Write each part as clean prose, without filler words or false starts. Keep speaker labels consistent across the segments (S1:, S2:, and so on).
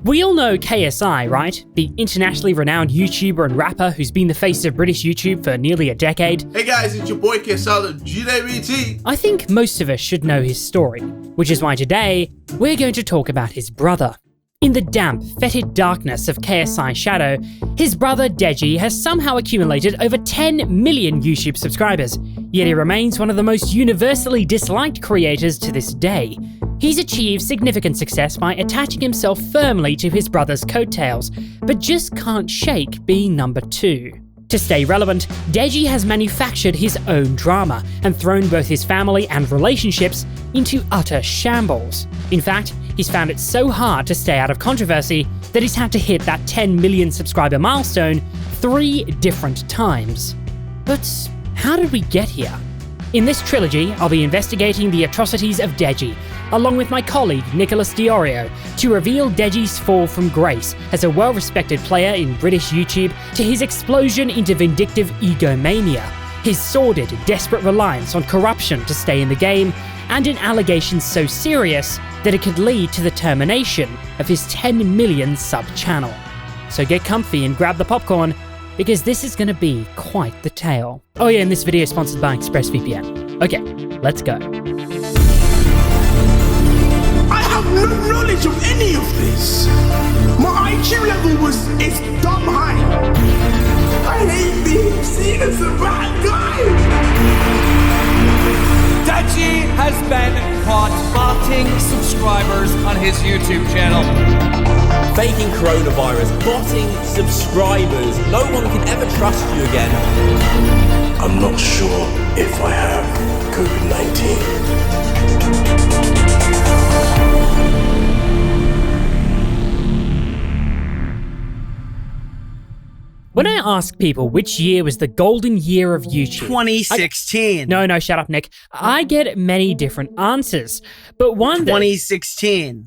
S1: We all know KSI, right? The internationally renowned YouTuber and rapper who's been the face of British YouTube for nearly a decade.
S2: Hey guys, it's your boy KSI of GWT.
S1: I think most of us should know his story, which is why today we're going to talk about his brother. In the damp, fetid darkness of KSI's shadow, his brother Deji has somehow accumulated over 10 million YouTube subscribers, yet he remains one of the most universally disliked creators to this day. He's achieved significant success by attaching himself firmly to his brother's coattails, but just can't shake being number 2. To stay relevant, Deji has manufactured his own drama and thrown both his family and relationships into utter shambles. In fact, he's found it so hard to stay out of controversy that he's had to hit that 10 million subscriber milestone 3 different times. But how did we get here? In this trilogy, I'll be investigating the atrocities of Deji, along with my colleague Nicholas DeOrio, to reveal Deji's fall from grace as a well-respected player in British YouTube to his explosion into vindictive egomania, his sordid, desperate reliance on corruption to stay in the game, and an allegation so serious that it could lead to the termination of his 10 million sub channel. So get comfy and grab the popcorn, because this is going to be quite the tale. Oh yeah, and this video is sponsored by ExpressVPN. Okay, let's go.
S3: I have no knowledge of any of this. My IQ level is dumb high. I hate being seen as a bad guy.
S4: Deji has been caught botting subscribers on his YouTube channel.
S5: Faking coronavirus, botting subscribers. No one can ever trust you again.
S3: I'm not sure if I have COVID-19.
S1: When I ask people which year was the golden year of YouTube...
S6: 2016.
S1: No, shut up, Nick. I get many different answers, but one that...
S6: 2016.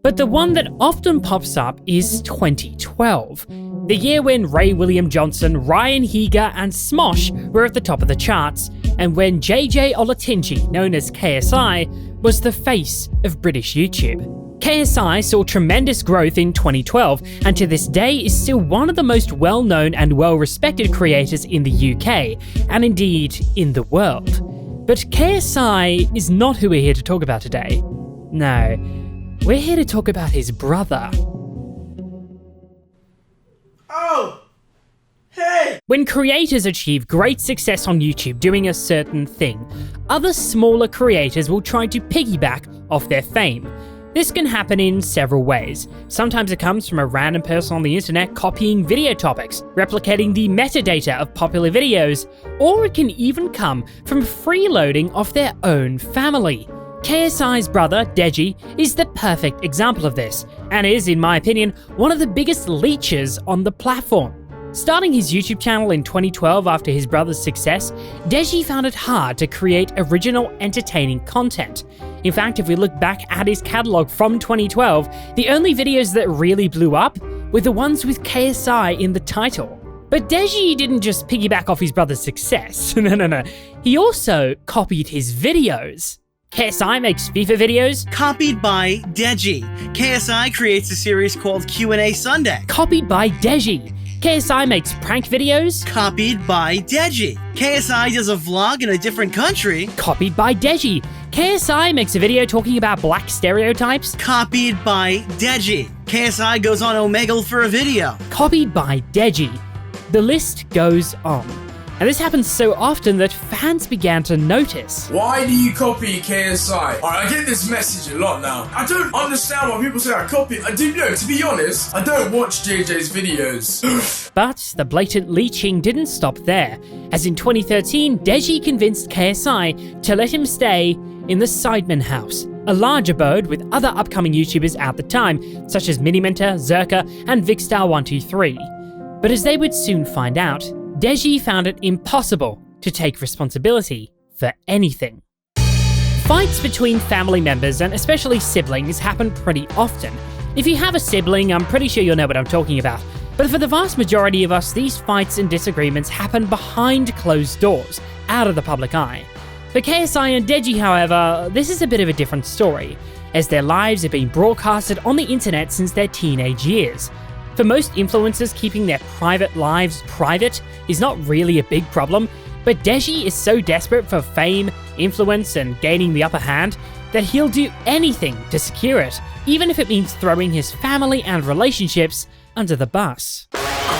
S1: But the one that often pops up is 2012, the year when Ray William Johnson, Ryan Higa, and Smosh were at the top of the charts, and when JJ Olatunji, known as KSI, was the face of British YouTube. KSI saw tremendous growth in 2012, and to this day is still one of the most well-known and well-respected creators in the UK, and indeed in the world. But KSI is not who we're here to talk about today. No. We're here to talk about his brother.
S3: Oh! Hey!
S1: When creators achieve great success on YouTube doing a certain thing, other smaller creators will try to piggyback off their fame. This can happen in several ways. Sometimes it comes from a random person on the internet copying video topics, replicating the metadata of popular videos, or it can even come from freeloading off their own family. KSI's brother, Deji, is the perfect example of this, and is, in my opinion, one of the biggest leeches on the platform. Starting his YouTube channel in 2012 after his brother's success, Deji found it hard to create original, entertaining content. In fact, if we look back at his catalogue from 2012, the only videos that really blew up were the ones with KSI in the title. But Deji didn't just piggyback off his brother's success. No. He also copied his videos. KSI makes FIFA videos.
S6: Copied by Deji. KSI creates a series called Q&A Sunday.
S1: Copied by Deji. KSI makes prank videos.
S6: Copied by Deji. KSI does a vlog in a different country.
S1: Copied by Deji. KSI makes a video talking about black stereotypes.
S6: Copied by Deji. KSI goes on Omegle for a video.
S1: Copied by Deji. The list goes on. And this happens so often that fans began to notice.
S7: Why do you copy KSI? I get this message a lot now. I don't understand why people say I copy. I do know, to be honest, I don't watch JJ's videos.
S1: But the blatant leeching didn't stop there, as in 2013, Deji convinced KSI to let him stay in the Sidemen House, a large abode with other upcoming YouTubers at the time, such as Miniminter, Zerka, and Vigstar123. But as they would soon find out, Deji found it impossible to take responsibility for anything. Fights between family members and especially siblings happen pretty often. If you have a sibling, I'm pretty sure you'll know what I'm talking about. But for the vast majority of us, these fights and disagreements happen behind closed doors, out of the public eye. For KSI and Deji, however, this is a bit of a different story. as their lives have been broadcasted on the internet since their teenage years. For most influencers, keeping their private lives private is not really a big problem, but Deji is so desperate for fame, influence, and gaining the upper hand that he'll do anything to secure it, even if it means throwing his family and relationships under the bus.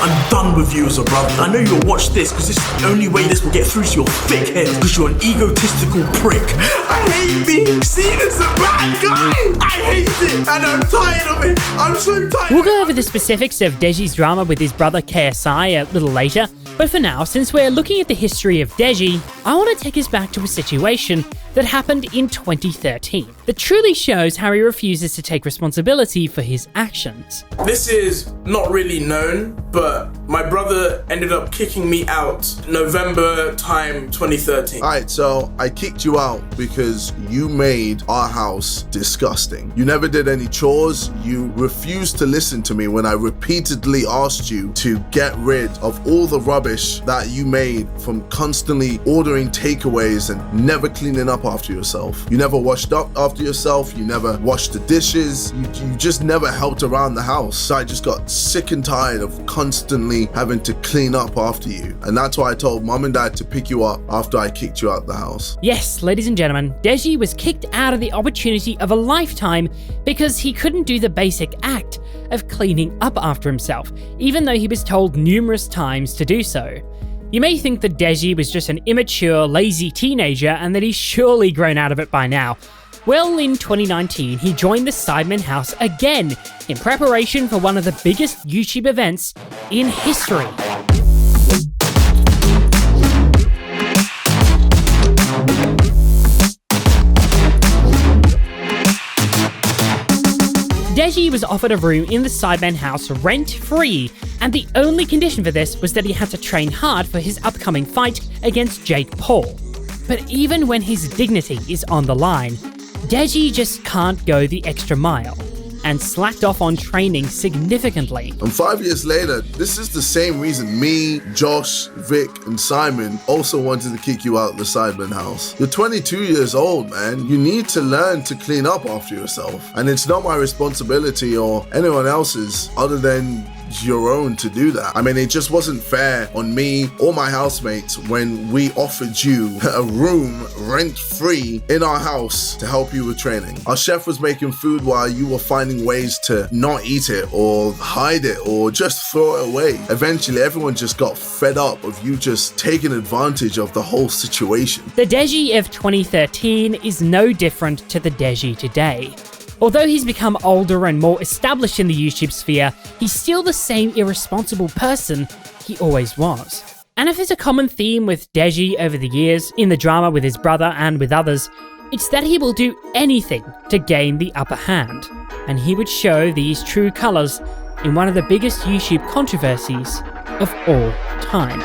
S3: I'm done with you as a brother. I know you'll watch this because this is the only way this will get through to your thick head, because you're an egotistical prick. I hate being seen as a bad guy. I hate it and I'm tired of it. I'm so tired.
S1: We'll go over the specifics of Deji's drama with his brother KSI a little later, but for now, since we're looking at the history of Deji, I want to take us back to a situation that happened in 2013 that truly shows how he refuses to take responsibility for his actions.
S7: This is not really known, but my brother ended up kicking me out November time 2013.
S2: Alright, so I kicked you out because you made our house disgusting. You never did any chores. You refused to listen to me when I repeatedly asked you to get rid of all the rubbish that you made from constantly ordering takeaways and never cleaning up after yourself. You never washed up after yourself. You never washed the dishes. You just never helped around the house. So I just got sick and tired of constantly having to clean up after you. And that's why I told mom and dad to pick you up after I kicked you out the house.
S1: Yes, ladies and gentlemen, Deji was kicked out of the opportunity of a lifetime because he couldn't do the basic act of cleaning up after himself, even though he was told numerous times to do so. You may think that Deji was just an immature, lazy teenager and that he's surely grown out of it by now. Well, in 2019, he joined the Sidemen house again in preparation for one of the biggest YouTube events in history. Deji was offered a room in the Sidemen house rent-free, and the only condition for this was that he had to train hard for his upcoming fight against Jake Paul. But even when his dignity is on the line, Deji just can't go the extra mile, and slacked off on training significantly.
S2: And 5 years later, this is the same reason me, Josh, Vic, and Simon also wanted to kick you out of the Sidemen house. You're 22 years old, man. You need to learn to clean up after yourself. And it's not my responsibility or anyone else's other than your own to do that. I mean, it just wasn't fair on me or my housemates when we offered you a room rent-free in our house to help you with training. Our chef was making food while you were finding ways to not eat it or hide it or just throw it away. Eventually, everyone just got fed up of you just taking advantage of the whole situation.
S1: The Deji of 2013 is no different to the Deji today. Although he's become older and more established in the YouTube sphere, he's still the same irresponsible person he always was. And if there's a common theme with Deji over the years, in the drama with his brother and with others, it's that he will do anything to gain the upper hand. And he would show these true colours in one of the biggest YouTube controversies of all time.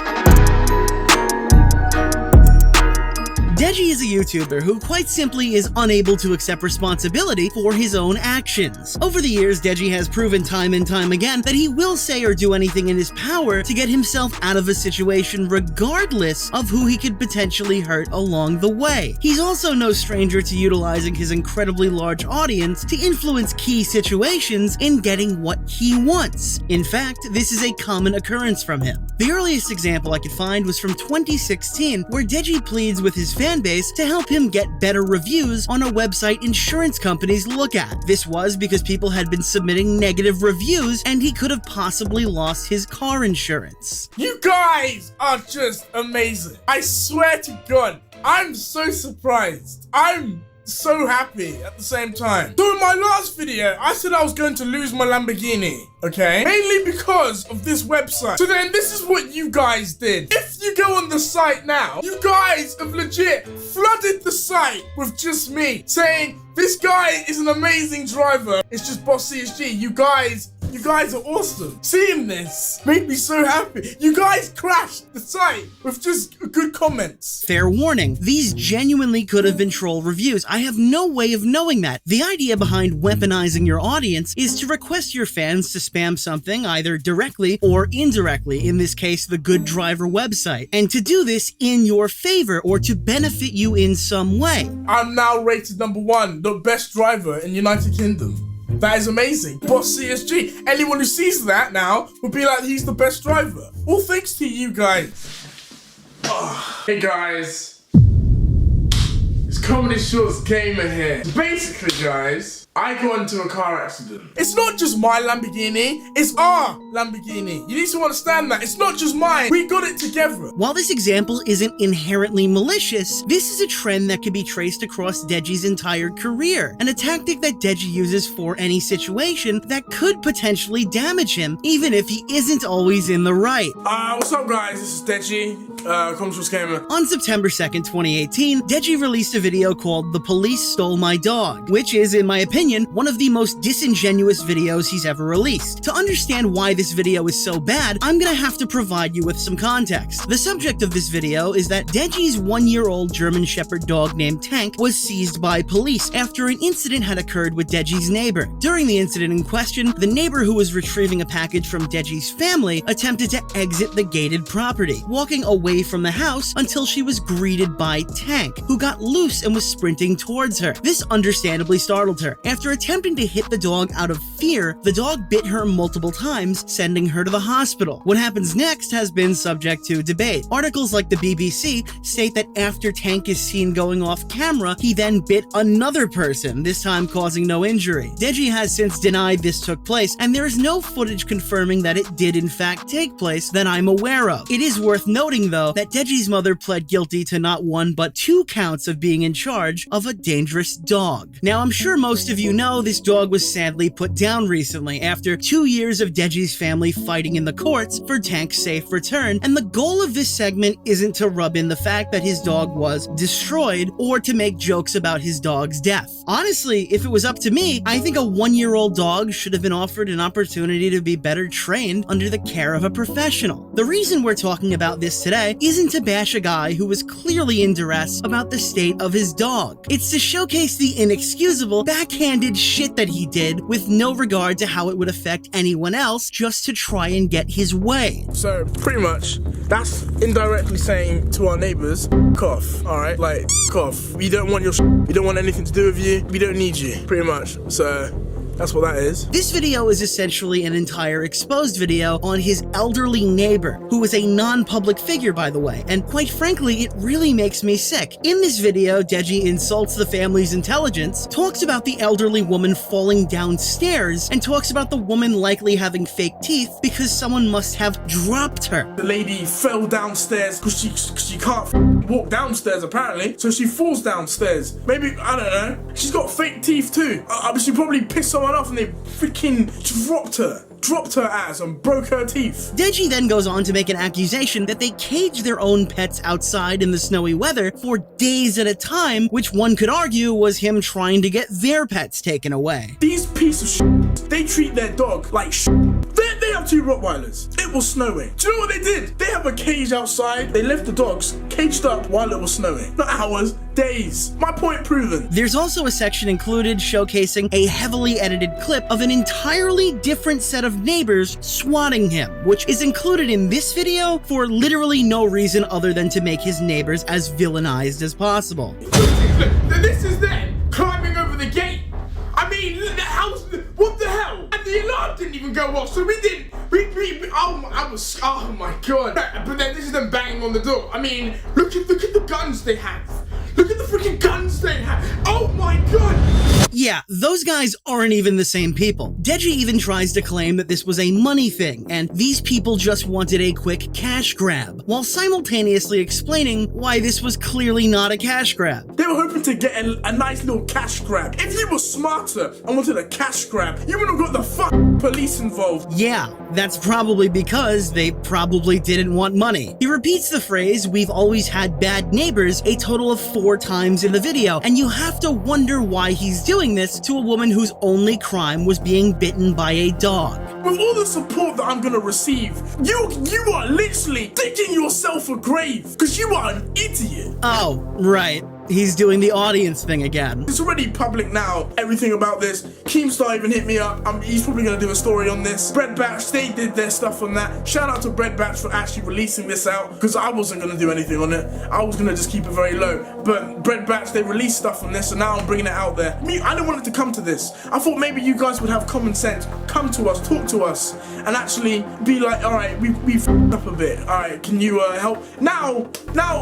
S6: Deji is a YouTuber who quite simply is unable to accept responsibility for his own actions. Over the years, Deji has proven time and time again that he will say or do anything in his power to get himself out of a situation regardless of who he could potentially hurt along the way. He's also no stranger to utilizing his incredibly large audience to influence key situations in getting what he wants. In fact, this is a common occurrence from him. The earliest example I could find was from 2016, where Deji pleads with his fan base to help him get better reviews on a website insurance companies look at. This was because people had been submitting negative reviews and he could have possibly lost his car insurance.
S7: You guys are just amazing. I swear to God, I'm so surprised. I'm so happy at the same time. So in my last video, I said I was going to lose my Lamborghini, okay? Mainly because of this website. So then this is what you guys did. If you go on the site now, you guys have legit flooded the site with just me saying, this guy is an amazing driver. It's just Boss CSG. You guys You guys are awesome. Seeing this made me so happy. You guys crashed the site with just good comments.
S6: Fair warning, these genuinely could have been troll reviews. I have no way of knowing that. The idea behind weaponizing your audience is to request your fans to spam something either directly or indirectly, in this case the Good Driver website, and to do this in your favor or to benefit you in some way.
S7: I'm now rated #1, the best driver in the United Kingdom. That is amazing. Boss CSG. Anyone who sees that now will be like, he's the best driver. All thanks to you guys. Oh. Hey guys. It's ComedyShortsGamer here. Basically guys, I got into a car accident. It's not just my Lamborghini, it's our Lamborghini. You need to understand that. It's not just mine. We got it together.
S6: While this example isn't inherently malicious, this is a trend that can be traced across Deji's entire career, and a tactic that Deji uses for any situation that could potentially damage him, even if he isn't always in the right.
S7: What's up guys? This is Deji, ComedyShortsGamer.
S6: On September 2nd, 2018, Deji released a video called "The Police Stole My Dog," which is, in my opinion, one of the most disingenuous videos he's ever released. To understand why this video is so bad, I'm gonna have to provide you with some context. The subject of this video is that Deji's 1-year-old German Shepherd dog named Tank was seized by police after an incident had occurred with Deji's neighbor. During the incident in question, the neighbor who was retrieving a package from Deji's family attempted to exit the gated property, walking away from the house until she was greeted by Tank, who got loose and was sprinting towards her. This understandably startled her. After attempting to hit the dog out of fear, the dog bit her multiple times, sending her to the hospital. What happens next has been subject to debate. Articles like the BBC state that after Tank is seen going off camera, he then bit another person, this time causing no injury. Deji has since denied this took place, and there is no footage confirming that it did in fact take place that I'm aware of. It is worth noting, though, that Deji's mother pled guilty to not 1 but 2 counts of being in charge of a dangerous dog. Now, I'm sure most of you know this dog was sadly put down recently after 2 years of Deji's family fighting in the courts for Tank's safe return, and the goal of this segment isn't to rub in the fact that his dog was destroyed or to make jokes about his dog's death. Honestly, if it was up to me, I think a 1-year-old dog should have been offered an opportunity to be better trained under the care of a professional. The reason we're talking about this today isn't to bash a guy who was clearly in duress about the state of his dog. It's to showcase the inexcusable, backhanded shit that he did with no regard to how it would affect anyone else, just to try and get his way.
S7: So pretty much that's indirectly saying to our neighbors, cough, all right, like cough. We don't want your we don't want anything to do with you. We don't need you, pretty much. So that's what that is.
S6: This video is essentially an entire exposed video on his elderly neighbor, who is a non-public figure, by the way, and quite frankly, it really makes me sick. In this video, Deji insults the family's intelligence, talks about the elderly woman falling downstairs, and talks about the woman likely having fake teeth because someone must have dropped her.
S7: The lady fell downstairs because she can't walk downstairs apparently, so she falls downstairs. Maybe, I don't know, she's got fake teeth too. She probably pissed someone off and they freaking dropped her ass and broke her teeth.
S6: Deji then goes on to make an accusation that they cage their own pets outside in the snowy weather for days at a time, which one could argue was him trying to get their pets taken away.
S7: These pieces of shit, they treat their dog like shit. They have 2 Rottweilers. It was snowing. Do you know what they did? They have a cage outside. They left the dogs caged up while it was snowing. Not hours, days. My point proven.
S6: There's also a section included showcasing a heavily edited clip of an entirely different set of neighbors swatting him, which is included in this video for literally no reason other than to make his neighbors as villainized as possible.
S7: This is them climbing over the gate. I mean, the house, what the hell? And the alarm didn't even go off, so we didn't, oh my god. But then this is them banging on the door. I mean, look at the guns they have. Look at the freaking guns they have. Oh my god.
S6: Yeah, those guys aren't even the same people. Deji even tries to claim that this was a money thing, and these people just wanted a quick cash grab, while simultaneously explaining why this was clearly not a cash grab.
S7: They were hoping to get a nice little cash grab. If you were smarter and wanted a cash grab, you would have got the police involved.
S6: Yeah, that's probably because they probably didn't want money. He repeats the phrase, "we've always had bad neighbors," a total of 4 times in the video, and you have to wonder why he's doing this to a woman whose only crime was being bitten by a dog.
S3: with all the support that I'm gonna receive, you are literally digging yourself a grave because you are an idiot.
S6: Oh, right. He's doing the audience thing again.
S3: It's already public now, everything about this. Keemstar even hit me up. He's probably going to do a story on this. Bread Batch, they did their stuff on that. Shout out to Bread Batch for actually releasing this out, because I wasn't going to do anything on it. I was going to just keep it very low. But Bread Batch, they released stuff on this, and now I'm bringing it out there. I didn't want it to come to this. I thought maybe you guys would have common sense, come to us, talk to us, and actually be like, all right, we f***ed up a bit. All right, can you help? Now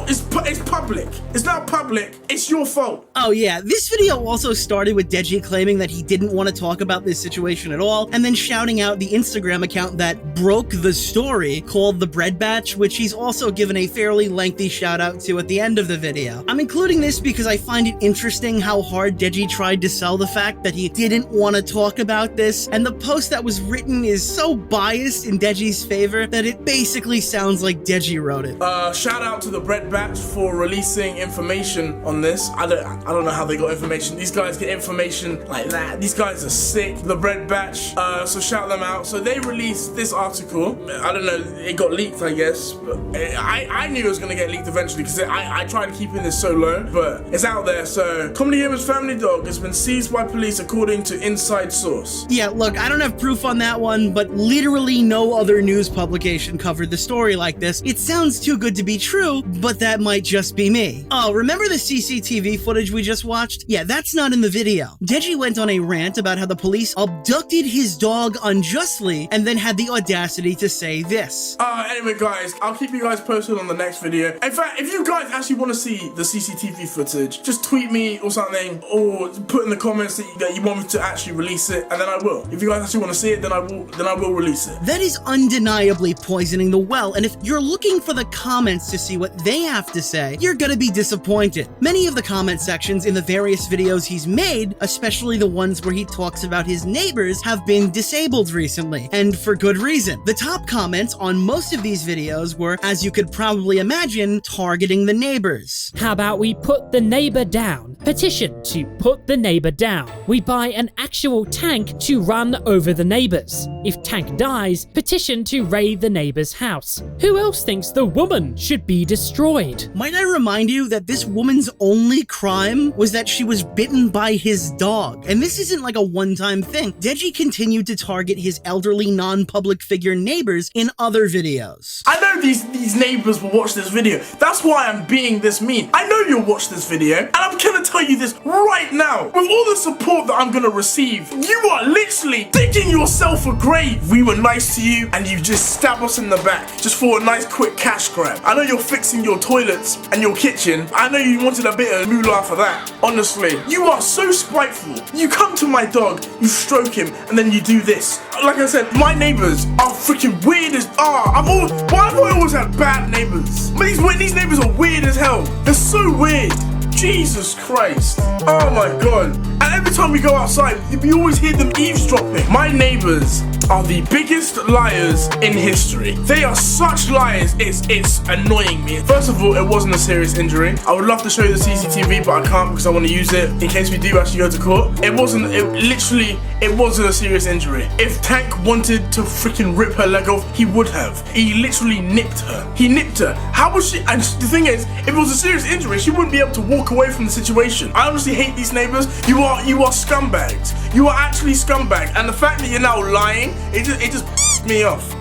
S3: it's public. It's now public. It's your fault.
S6: Oh yeah, this video also started with Deji claiming that he didn't want to talk about this situation at all, and then shouting out the Instagram account that broke the story called The Bread Batch, which he's also given a fairly lengthy shout out to at the end of the video. I'm including this because I find it interesting how hard Deji tried to sell the fact that he didn't want to talk about this, and the post that was written is so biased in Deji's favor that it basically sounds like Deji wrote it.
S3: Shout out to The Bread Batch for releasing information on this. I don't know how they got information. These guys get information like that. These guys are sick. The Bread Batch, so shout them out. So they released this article. I don't know, it got leaked, I guess, but I knew it was gonna get leaked eventually because I tried keeping this so low, but it's out there. So ComedyGamer's family dog has been seized by police according to inside source.
S6: Yeah, look, I don't have proof on that one, but literally no other news publication covered the story like this. It sounds too good to be true, but that might just be me. Oh, remember the CCTV footage we just watched? Yeah, that's not in the video. Deji went on a rant about how the police abducted his dog unjustly and then had the audacity to say this.
S3: Anyway guys, I'll keep you guys posted on the next video. In fact, if you guys actually want to see the CCTV footage, just tweet me or something, or put in the comments that you want me to actually release it, and then I will. If you guys actually want to see it, then I will release it.
S6: That is undeniably poisoning the well, and if you're looking for the comments to see what they have to say, you're gonna be disappointed. Many of the comment sections in the various videos he's made, especially the ones where he talks about his neighbors, have been disabled recently, and for good reason. The top comments on most of these videos were, as you could probably imagine, targeting the neighbors.
S1: How about we put the neighbor down? Petition to put the neighbor down. We buy an actual tank to run over the neighbors. If tank dies, petition to raid the neighbor's house. Who else thinks the woman should be destroyed?
S6: Might I remind you that this woman's only crime was that she was bitten by his dog, and this isn't like a one-time thing. Deji continued to target his elderly non-public figure neighbors in other videos.
S3: I know these neighbors will watch this video. That's why I'm being this mean. I know you'll watch this video, and I'm gonna tell you this right now. With all the support that I'm gonna receive, you are literally digging yourself a grave. We were nice to you, and you just stab us in the back just for a nice quick cash grab. I know you're fixing your toilets and your kitchen. I know you wanted a bit of moolah for that. Honestly, you are so spiteful. You come to my dog, you stroke him, and then you do this. Like I said, my neighbors are freaking weird as why have I always had bad neighbors? These neighbors are weird as hell. They're so weird. Jesus Christ. Oh my god. And every time we go outside, we always hear them eavesdropping. My neighbors are the biggest liars in history. They are such liars, it's annoying me. First of all, it wasn't a serious injury. I would love to show you the CCTV, but I can't because I want to use it in case we do actually go to court. It wasn't a serious injury. If Tank wanted to freaking rip her leg off, he would have. He literally nipped her. He nipped her. How was she? And the thing is, if it was a serious injury, she wouldn't be able to walk away from the situation. I honestly hate these neighbors. You are scumbags. You are actually scumbags. And the fact that you're now lying, it just pisses me off.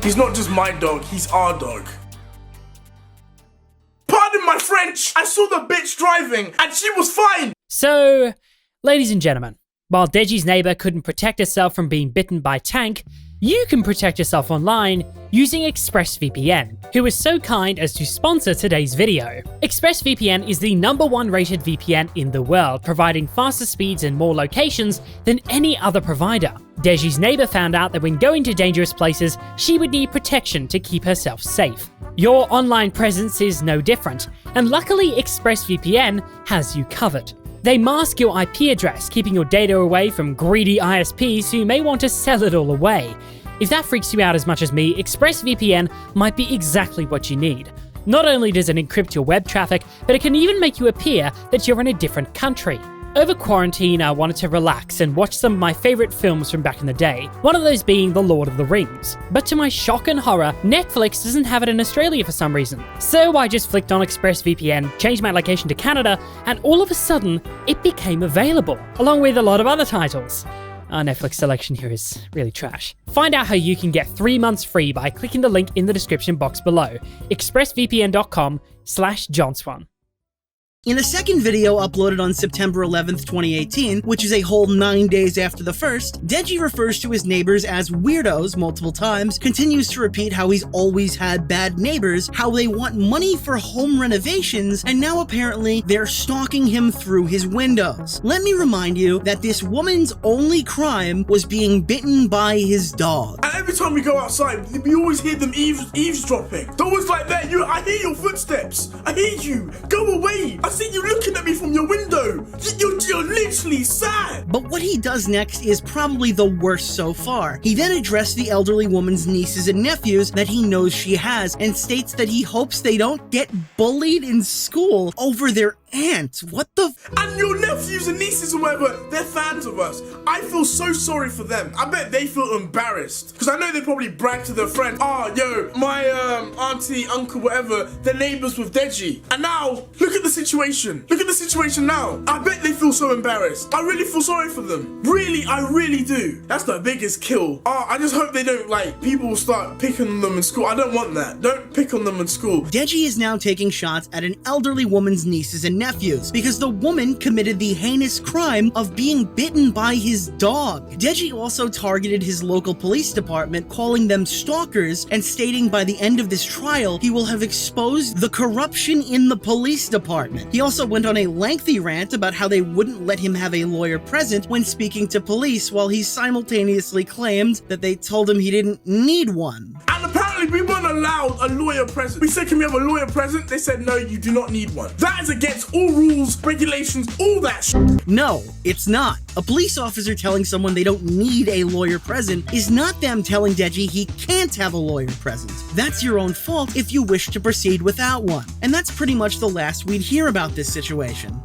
S3: He's not just my dog, he's our dog. Pardon my French. I saw the bitch driving and she was fine.
S1: So, ladies and gentlemen, while Deji's neighbor couldn't protect herself from being bitten by Tank, you can protect yourself online using ExpressVPN, who is so kind as to sponsor today's video. ExpressVPN is the #1 rated VPN in the world, providing faster speeds in more locations than any other provider. Deji's neighbor found out that when going to dangerous places, she would need protection to keep herself safe. Your online presence is no different, and luckily ExpressVPN has you covered. They mask your IP address, keeping your data away from greedy ISPs who may want to sell it all away. If that freaks you out as much as me, ExpressVPN might be exactly what you need. Not only does it encrypt your web traffic, but it can even make you appear that you're in a different country. Over quarantine, I wanted to relax and watch some of my favourite films from back in the day, one of those being The Lord of the Rings. But to my shock and horror, Netflix doesn't have it in Australia for some reason. So I just flicked on ExpressVPN, changed my location to Canada, and all of a sudden, it became available, along with a lot of other titles. Our Netflix selection here is really trash. Find out how you can get 3 months free by clicking the link in the description box below, expressvpn.com/johnswan.
S6: In a second video uploaded on September 11th, 2018, which is a whole 9 days after the first, Deji refers to his neighbors as weirdos multiple times, continues to repeat how he's always had bad neighbors, how they want money for home renovations, and now apparently they're stalking him through his windows. Let me remind you that this woman's only crime was being bitten by his dog.
S3: And every time we go outside, we always hear them eavesdropping. They're always like that. I hear your footsteps. I hear you. Go away. I see you looking at me from your window. You're literally sad.
S6: But what he does next is probably the worst so far. He then addressed the elderly woman's nieces and nephews that he knows she has, and states that he hopes they don't get bullied in school over their aunt. What the
S3: And your nephews and nieces or whatever, they're fans of us. I feel so sorry for them. I bet they feel embarrassed. Because I know they probably brag to their friends, yo, my auntie, uncle, whatever, they're neighbors with Deji. And now, look at the situation. Look at the situation now. I bet they feel so embarrassed. I really feel sorry for them. Really, I really do. That's the biggest kill. I just hope they don't, people will start picking on them in school. I don't want that. Don't pick on them in school.
S6: Deji is now taking shots at an elderly woman's nieces and nephews because the woman committed the heinous crime of being bitten by his dog. Deji also targeted his local police department, calling them stalkers and stating by the end of this trial he will have exposed the corruption in the police department. He also went on a lengthy rant about how they wouldn't let him have a lawyer present when speaking to police, while he simultaneously claimed that they told him he didn't need one.
S3: And apparently we weren't allowed a lawyer present. We said, can we have a lawyer present? They said, no, you do not need one. That is against all rules, regulations, all that shit.
S6: No, it's not. A police officer telling someone they don't need a lawyer present is not them telling Deji he can't have a lawyer present. That's your own fault if you wish to proceed without one. And that's pretty much the last we'd hear about this situation.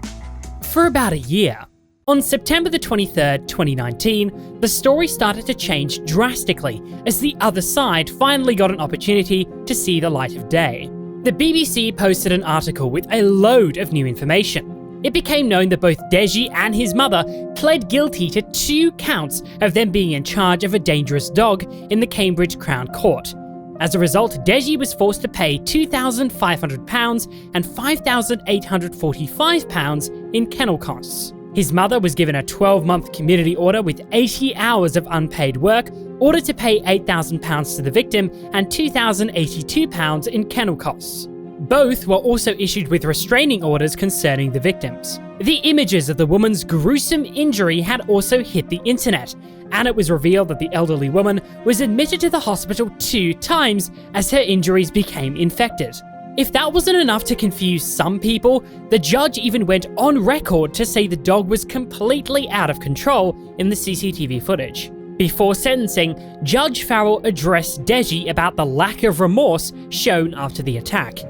S1: For about a year. On September the 23rd, 2019, the story started to change drastically as the other side finally got an opportunity to see the light of day. The BBC posted an article with a load of new information. It became known that both Deji and his mother pled guilty to 2 counts of them being in charge of a dangerous dog in the Cambridge Crown Court. As a result, Deji was forced to pay £2,500 and £5,845 in kennel costs. His mother was given a 12-month community order with 80 hours of unpaid work, ordered to pay £8,000 to the victim and £2,082 in kennel costs. Both were also issued with restraining orders concerning the victims. The images of the woman's gruesome injury had also hit the internet, and it was revealed that the elderly woman was admitted to the hospital 2 times as her injuries became infected. If that wasn't enough to confuse some people, the judge even went on record to say the dog was completely out of control in the CCTV footage. Before sentencing, Judge Farrell addressed Deji about the lack of remorse shown after the attack.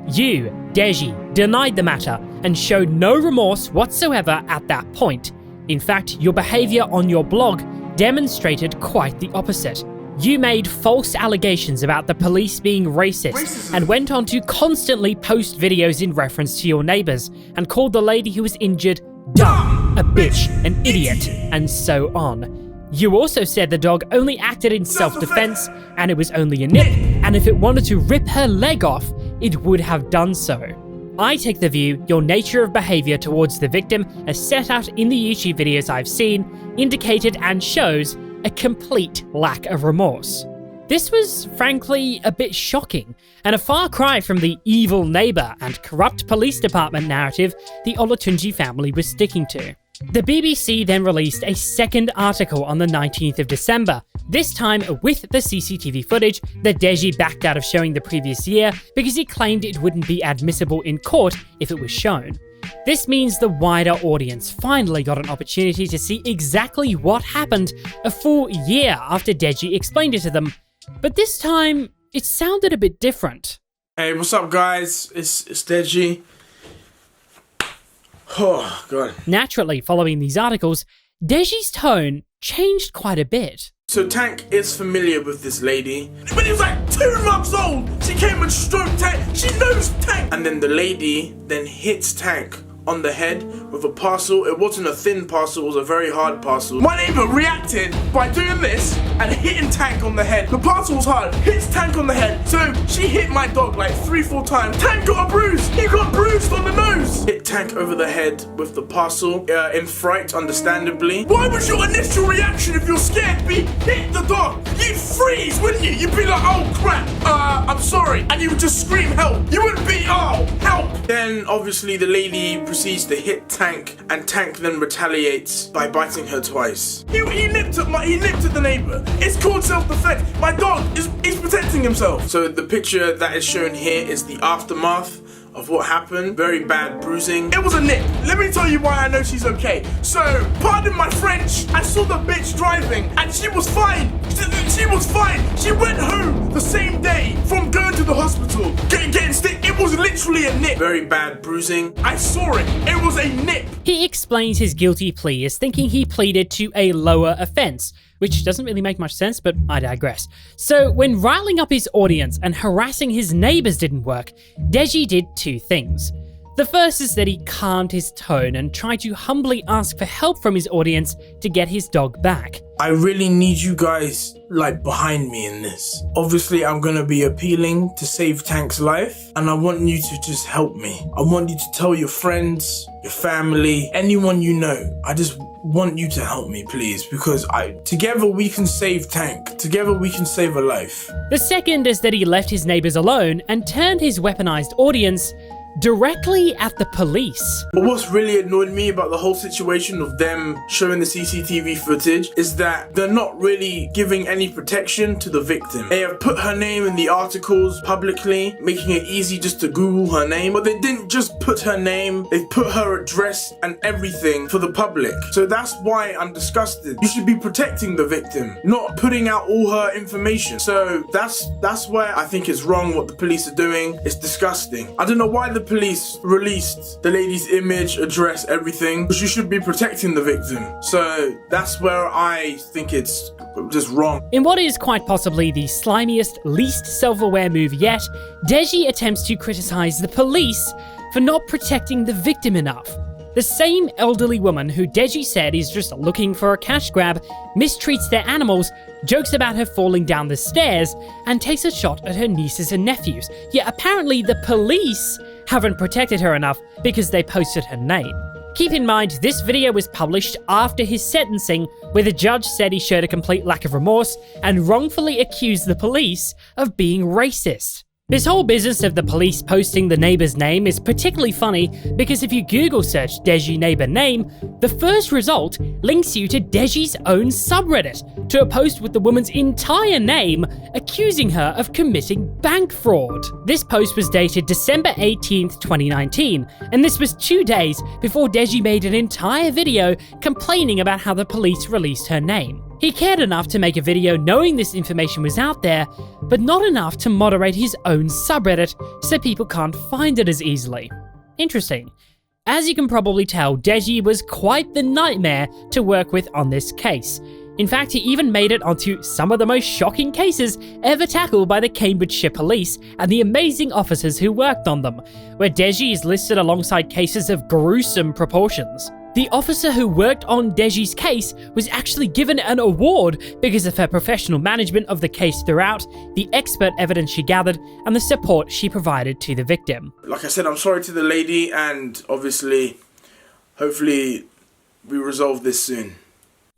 S1: You, Deji, denied the matter and showed no remorse whatsoever at that point. In fact, your behaviour on your blog demonstrated quite the opposite. You made false allegations about the police being racist and went on to constantly post videos in reference to your neighbours and called the lady who was injured dumb, a bitch, an idiot, and so on. You also said the dog only acted in self-defense and it was only a nip, and if it wanted to rip her leg off, it would have done so. I take the view your nature of behaviour towards the victim, as set out in the YouTube videos I've seen, indicated and shows a complete lack of remorse. This was, frankly, a bit shocking, and a far cry from the evil neighbour and corrupt police department narrative the Olatunji family was sticking to. The BBC then released a second article on the 19th of December, this time with the CCTV footage that Deji backed out of showing the previous year because he claimed it wouldn't be admissible in court if it was shown. This means the wider audience finally got an opportunity to see exactly what happened a full year after Deji explained it to them, but this time it sounded a bit different.
S3: Hey, what's up guys? It's Deji. Oh, God.
S1: Naturally, following these articles, Deji's tone changed quite a bit.
S3: So Tank is familiar with this lady. When he was like 2 months old, she came and stroked Tank. She knows Tank. And then the lady then hits Tank on the head with a parcel. It wasn't a thin parcel, it was a very hard parcel. My neighbor reacted by doing this and hitting Tank on the head. The parcel was hard, hits Tank on the head. So she hit my dog like 3-4 times. Tank got a bruise, he got bruised on the nose. Hit Tank over the head with the parcel, in fright, understandably. Why was your initial reaction if you're scared to be hit the dog? You'd freeze, wouldn't you? You'd be like, oh crap, I'm sorry. And you would just scream help. You wouldn't be, oh, help. Then obviously the lady proceeds to hit Tank, and Tank then retaliates by biting her twice. He nipped at the neighbor. It's called self-defense. My dog is protecting himself. So the picture that is shown here is the aftermath of what happened. Very bad bruising. It was a nip. Let me tell you why I know she's okay. So, pardon my French, I saw the bitch driving and she was fine. She was fine. She went home the same day from going to the hospital, getting stick. It was literally a nip. Very bad bruising. I saw it. It was a nip.
S1: He explains his guilty plea as thinking he pleaded to a lower offense, which doesn't really make much sense, but I digress. So when riling up his audience and harassing his neighbors didn't work, Deji did 2 things. The first is that he calmed his tone and tried to humbly ask for help from his audience to get his dog back.
S3: I really need you guys, like, behind me in this. Obviously, I'm gonna be appealing to save Tank's life, and I want you to just help me. I want you to tell your friends, your family, anyone you know. I just want you to help me, please, because together we can save Tank. Together we can save a life.
S1: The second is that he left his neighbors alone and turned his weaponized audience directly at the police.
S3: But what's really annoyed me about the whole situation of them showing the CCTV footage is that they're not really giving any protection to the victim. They have put her name in the articles publicly, making it easy just to Google her name, but they didn't just put her name, they put her address and everything for the public. So that's why I'm disgusted. You should be protecting the victim, not putting out all her information. So that's why I think it's wrong what the police are doing. It's disgusting. I don't know why the police released the lady's image, address, everything, because you should be protecting the victim. So that's where I think it's just wrong.
S1: In what is quite possibly the slimiest, least self-aware move yet, Deji attempts to criticize the police for not protecting the victim enough. The same elderly woman who Deji said is just looking for a cash grab mistreats their animals, jokes about her falling down the stairs, and takes a shot at her nieces and nephews. Yet apparently the police haven't protected her enough because they posted her name. Keep in mind, this video was published after his sentencing, where the judge said he showed a complete lack of remorse and wrongfully accused the police of being racist. This whole business of the police posting the neighbor's name is particularly funny because if you Google search Deji neighbor name, the first result links you to Deji's own subreddit, to a post with the woman's entire name accusing her of committing bank fraud. This post was dated December 18th, 2019, and this was 2 days before Deji made an entire video complaining about how the police released her name. He cared enough to make a video knowing this information was out there, but not enough to moderate his own subreddit so people can't find it as easily. Interesting. As you can probably tell, Deji was quite the nightmare to work with on this case. In fact, he even made it onto some of the most shocking cases ever tackled by the Cambridgeshire police and the amazing officers who worked on them, where Deji is listed alongside cases of gruesome proportions. The officer who worked on Deji's case was actually given an award because of her professional management of the case throughout, the expert evidence she gathered, and the support she provided to the victim.
S3: Like I said, I'm sorry to the lady, and obviously, hopefully, we resolve this soon.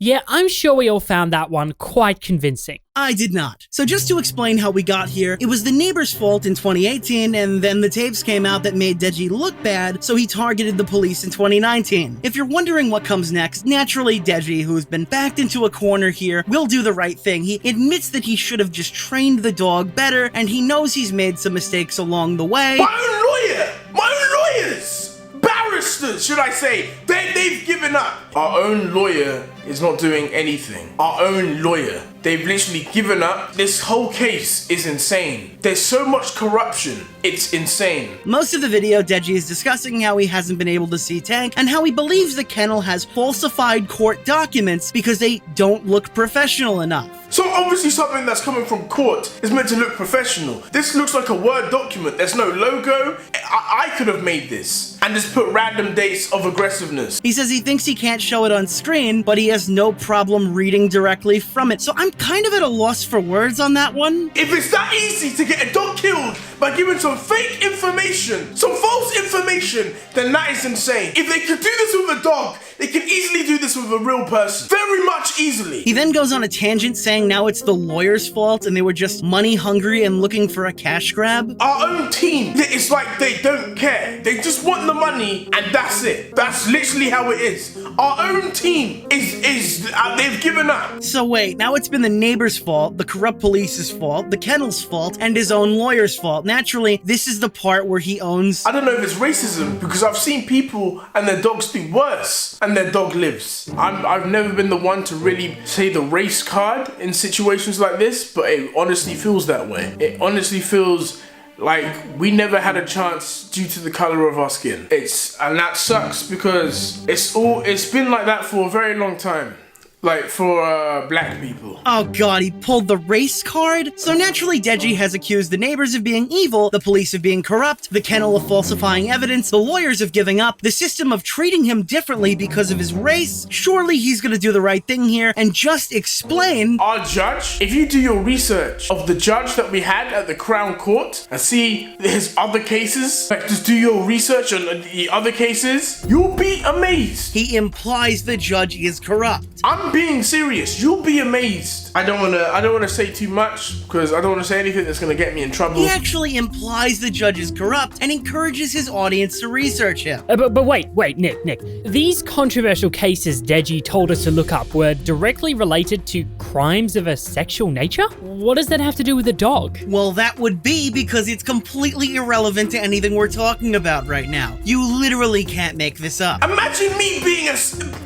S1: Yeah, I'm sure we all found that one quite convincing.
S6: I did not. So just to explain how we got here, it was the neighbor's fault in 2018, and then the tapes came out that made Deji look bad, so he targeted the police in 2019. If you're wondering what comes next, naturally Deji, who's been backed into a corner here, will do the right thing. He admits that he should have just trained the dog better, and he knows he's made some mistakes along the way.
S3: My own lawyer! My own lawyers! Barristers! supporters, should I say, they've given up. Our own lawyer is not doing anything. Our own lawyer. They've literally given up. This whole case is insane. There's so much corruption. It's insane.
S6: Most of the video, Deji is discussing how he hasn't been able to see Tank and how he believes the kennel has falsified court documents because they don't look professional enough.
S3: So obviously something that's coming from court is meant to look professional. This looks like a Word document. There's no logo. I could have made this and just put random dates of aggressiveness.
S6: He says he thinks he can't show it on screen, but he has no problem reading directly from it. So I'm kind of at a loss for words on that one.
S3: If it's that easy to get a dog killed by giving some fake information, some false information, then that is insane. If they could do this with a dog, they can easily do this with a real person. Very much easily.
S6: He then goes on a tangent saying now it's the lawyer's fault and they were just money hungry and looking for a cash grab.
S3: Our own team, it's like they don't care. They just want the money and that's it. That's literally how it is. Our own team they've given up.
S6: So wait, now it's been the neighbor's fault, the corrupt police's fault, the kennel's fault, and his own lawyer's fault. Naturally, this is the part where he owns...
S3: I don't know if it's racism because I've seen people and their dogs do worse and their dog lives. I've never been the one to really say the race card in situations like this, but it honestly feels that way. It honestly feels like we never had a chance due to the color of our skin. And that sucks because it's been like that for a very long time. Like for black people.
S6: Oh god, he pulled the race card? So naturally Deji has accused the neighbors of being evil, the police of being corrupt, the kennel of falsifying evidence, the lawyers of giving up, the system of treating him differently because of his race. Surely he's gonna do the right thing here and just explain...
S3: Our judge, if you do your research of the judge that we had at the Crown Court and see his other cases, like just do your research on the other cases, you'll be amazed.
S6: He implies the judge is corrupt.
S3: I'm being serious. You'll be amazed. I don't wanna say too much because I don't wanna say anything that's gonna get me in trouble.
S6: He actually implies the judge is corrupt and encourages his audience to research him.
S1: But wait, Nick. These controversial cases Deji told us to look up were directly related to crimes of a sexual nature? What does that have to do with a dog?
S6: Well, that would be because it's completely irrelevant to anything we're talking about right now. You literally can't make this up.
S3: Imagine me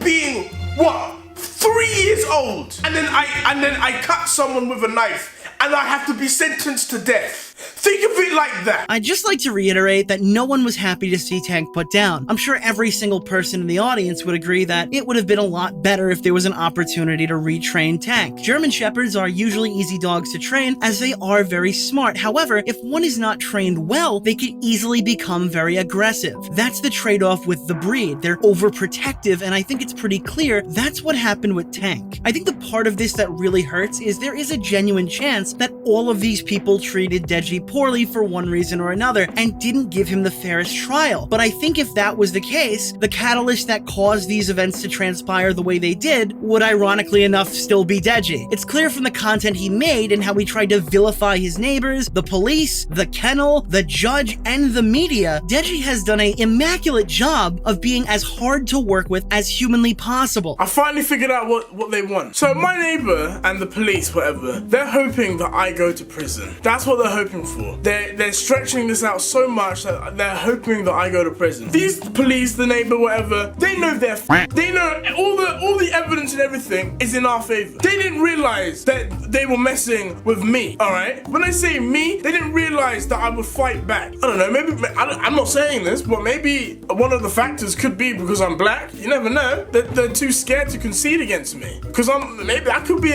S3: being what? 3 years old, and then I cut someone with a knife, and I have to be sentenced to death. Think of it like that.
S6: I'd just like to reiterate that no one was happy to see Tank put down. I'm sure every single person in the audience would agree that it would have been a lot better if there was an opportunity to retrain Tank. German Shepherds are usually easy dogs to train as they are very smart. However, if one is not trained well, they could easily become very aggressive. That's the trade-off with the breed. They're overprotective, and I think it's pretty clear that's what happened with Tank. I think the part of this that really hurts is there is a genuine chance that all of these people treated Deji poorly for one reason or another and didn't give him the fairest trial. But I think if that was the case, the catalyst that caused these events to transpire the way they did would ironically enough still be Deji. It's clear from the content he made and how he tried to vilify his neighbors, the police, the kennel, the judge, and the media. Deji has done an immaculate job of being as hard to work with as humanly possible.
S3: I finally figured out what they want. So my neighbor and the police, whatever, they're hoping that I go to prison. That's what they're hoping for. They're stretching this out so much that they're hoping that I go to prison. These police, the neighbor, whatever, they know they know all the evidence and everything is in our favor. They didn't realize that they were messing with me, alright? When I say me, they didn't realize that I would fight back. I don't know, maybe, I'm not saying this, but maybe one of the factors could be because I'm black. You never know. They're too scared to concede against me. Because maybe I could be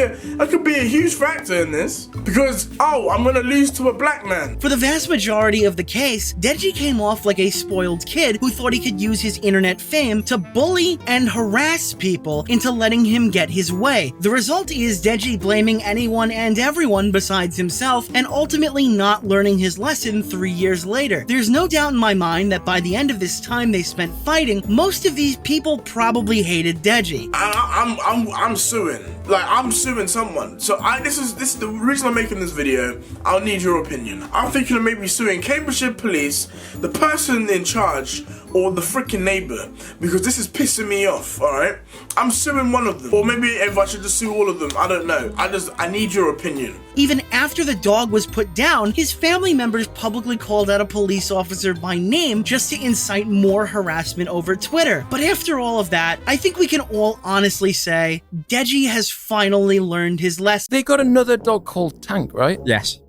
S3: a huge factor in this. Because, I'm gonna lose to a black man.
S6: For the vast majority of the case, Deji came off like a spoiled kid who thought he could use his internet fame to bully and harass people into letting him get his way. The result is Deji blaming anyone and everyone besides himself and ultimately not learning his lesson 3 years later. There's no doubt in my mind that by the end of this time they spent fighting, most of these people probably hated Deji.
S3: I'm suing. Like, I'm suing someone. So this is the reason I'm making this video. I'll need your opinion. opinion. I'm thinking of maybe suing Cambridgeshire Police, the person in charge, or the freaking neighbour, because this is pissing me off, alright? I'm suing one of them. Or maybe if I should just sue all of them, I don't know. I need your opinion.
S6: Even after the dog was put down, his family members publicly called out a police officer by name just to incite more harassment over Twitter. But after all of that, I think we can all honestly say Deji has finally learned his lesson.
S8: They got another dog called Tank, right?
S9: Yes.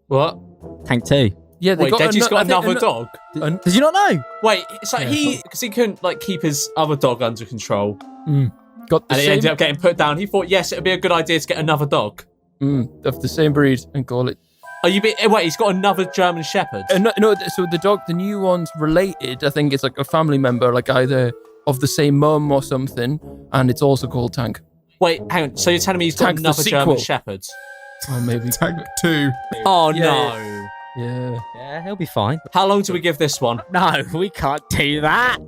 S5: What?
S9: Tank 2.
S8: Yeah, they
S5: Wait, Deji's got another dog?
S9: Did you not know?
S5: Wait, so because he couldn't like keep his other dog under control,
S8: Got the
S5: and it
S8: same,
S5: ended up getting put down. He thought, yes, it'd be a good idea to get another dog.
S8: of the same breed and call it.
S5: Are you? Wait, he's got another German Shepherd.
S8: No, so the new one's related. I think it's like a family member, like either of the same mum or something, and it's also called Tank.
S5: Wait, hang on. So you're telling me he's got
S8: Tank's the
S5: another German
S8: sequel.
S5: Shepherd?
S8: Or maybe
S10: Tank 2.
S5: Oh
S8: Yeah,
S5: no!
S8: Yeah.
S9: Yeah, he'll be fine.
S5: How long do we give this one?
S9: No, we can't do that.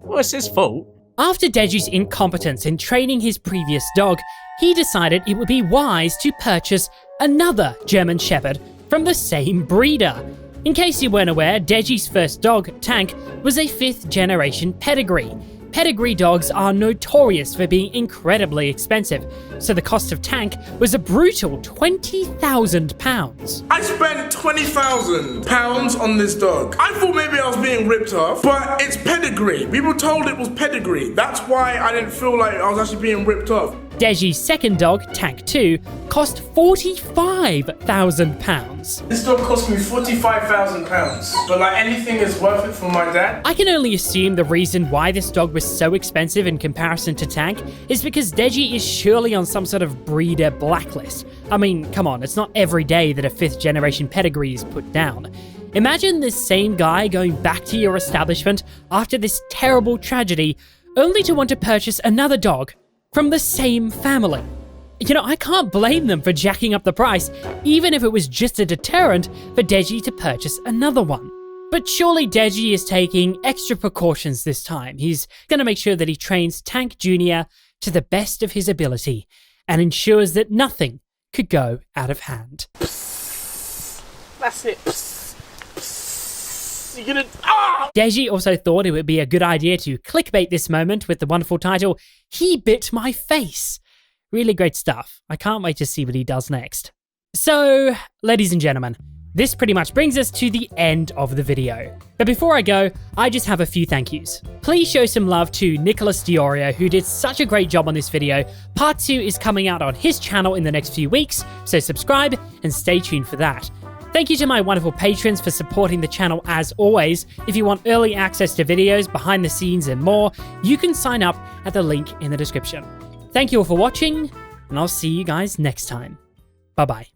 S5: Well, it's his fault.
S1: After Deji's incompetence in training his previous dog, he decided it would be wise to purchase another German Shepherd from the same breeder. In case you weren't aware, Deji's first dog, Tank, was a 5th generation pedigree. Pedigree dogs are notorious for being incredibly expensive, so the cost of Tank was a brutal £20,000.
S3: I spent £20,000 on this dog. I thought maybe I was being ripped off, but it's pedigree. People told it was pedigree. That's why I didn't feel like I was actually being ripped off.
S1: Deji's second dog, Tank 2, cost £45,000.
S3: This dog cost me £45,000, but like anything is worth it for my dad.
S1: I can only assume the reason why this dog was so expensive in comparison to Tank is because Deji is surely on some sort of breeder blacklist. I mean, come on, it's not every day that a 5th generation pedigree is put down. Imagine this same guy going back to your establishment after this terrible tragedy, only to want to purchase another dog from the same family. You know, I can't blame them for jacking up the price, even if it was just a deterrent for Deji to purchase another one. But surely Deji is taking extra precautions this time. He's going to make sure that he trains Tank Jr. to the best of his ability and ensures that nothing could go out of hand.
S3: That's it. You're gonna...
S1: Deji also thought it would be a good idea to clickbait this moment with the wonderful title, "He Bit My Face." Really great stuff. I can't wait to see what he does next. So, ladies and gentlemen, this pretty much brings us to the end of the video. But before I go, I just have a few thank yous. Please show some love to Nicholas DeOrio, who did such a great job on this video. Part 2 is coming out on his channel in the next few weeks, so subscribe and stay tuned for that. Thank you to my wonderful patrons for supporting the channel as always. If you want early access to videos, behind the scenes and more, you can sign up at the link in the description. Thank you all for watching, and I'll see you guys next time. Bye-bye.